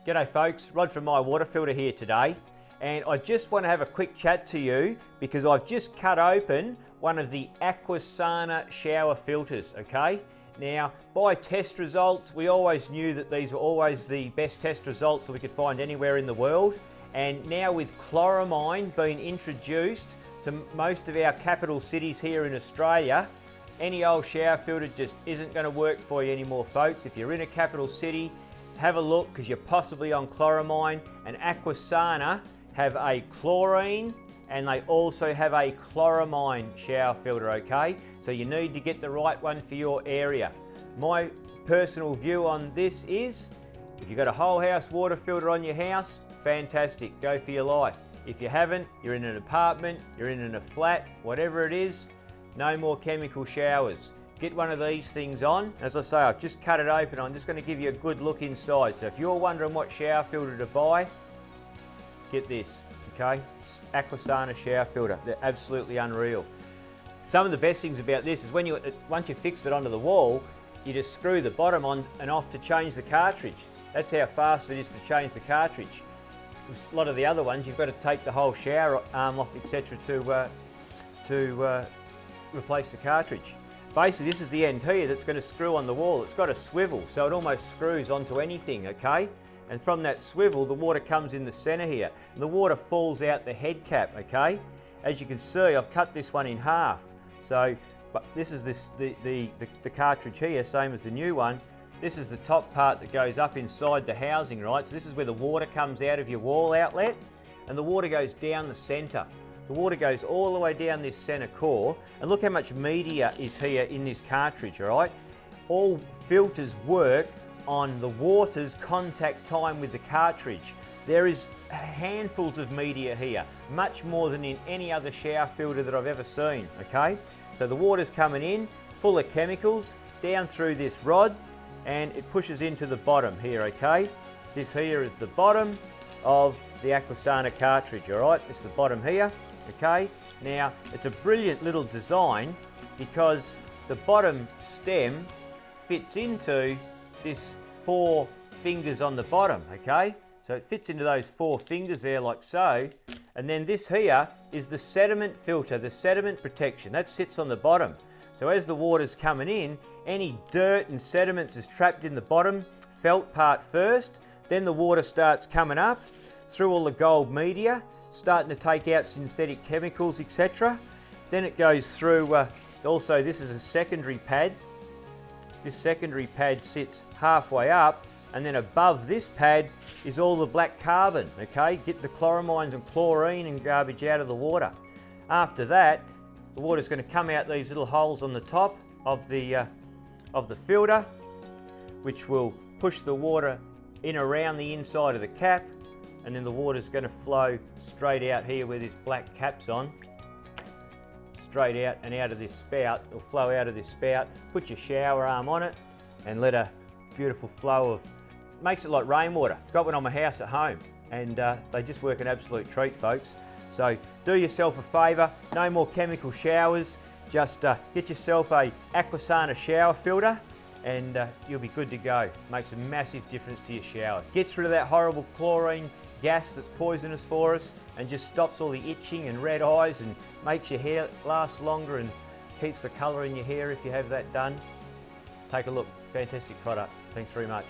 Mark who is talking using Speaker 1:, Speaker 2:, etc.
Speaker 1: G'day folks, Rod from My Water Filter here today, and I just want to have a quick chat to you because I've just cut open one of the Aquasana shower filters, okay? Now, by test results, we always knew that these were always the best test results that we could find anywhere in the world, and now with Chloramine being introduced to most of our capital cities here in Australia, any old shower filter just isn't going to work for you anymore, folks. If you're in a capital city, have a look because you're possibly on Chloramine, and Aquasana have a Chlorine and they also have a Chloramine shower filter, okay? So you need to get the right one for your area. My personal view on this is, if you've got a whole house water filter on your house, fantastic, go for your life. If you haven't, you're in an apartment, you're in a flat, whatever it is, no more chemical showers. Get one of these things on. As I say, I've just cut it open. I'm just going to give you a good look inside. So if you're wondering what shower filter to buy, get this, okay? It's Aquasana shower filter. They're absolutely unreal. Some of the best things about this is once you fix it onto the wall, you just screw the bottom on and off to change the cartridge. That's how fast it is to change the cartridge. With a lot of the other ones, you've got to take the whole shower arm off, etc., to replace the cartridge. Basically, this is the end here that's going to screw on the wall. It's got a swivel, so it almost screws onto anything, okay? And from that swivel, the water comes in the center here, and the water falls out the head cap, okay? As you can see, I've cut this one in half. So, but this is the cartridge here, same as the new one. This is the top part that goes up inside the housing, right? So this is where the water comes out of your wall outlet, and the water goes down the center. The water goes all the way down this center core, and look how much media is here in this cartridge, all right? All filters work on the water's contact time with the cartridge. There is handfuls of media here, much more than in any other shower filter that I've ever seen, okay? So the water's coming in, full of chemicals, down through this rod, and it pushes into the bottom here, okay? This here is the bottom of the Aquasana cartridge, all right? This is the bottom here. Okay, now it's a brilliant little design because the bottom stem fits into this 4 fingers on the bottom, okay? So it fits into those 4 fingers there like so, and then this here is the sediment filter, the sediment protection, that sits on the bottom. So as the water's coming in, any dirt and sediments is trapped in the bottom felt part first, then the water starts coming up through all the gold media, starting to take out synthetic chemicals, etc. Then it goes through, also this is a secondary pad. This secondary pad sits halfway up, and then above this pad is all the black carbon, okay? Get the chloramines and chlorine and garbage out of the water. After that, the water's going to come out these little holes on the top of the filter, which will push the water in around the inside of the cap, and then the water's going to flow straight out here where this black cap's on, straight out and out of this spout. It'll flow out of this spout, put your shower arm on it and let a beautiful flow of, makes it like rainwater. Got one on my house at home, and they just work an absolute treat, folks. So do yourself a favour, no more chemical showers, just get yourself a Aquasana shower filter and you'll be good to go. Makes a massive difference to your shower. Gets rid of that horrible chlorine gas that's poisonous for us, and just stops all the itching and red eyes and makes your hair last longer and keeps the colour in your hair if you have that done. Take a look, fantastic product. Thanks very much.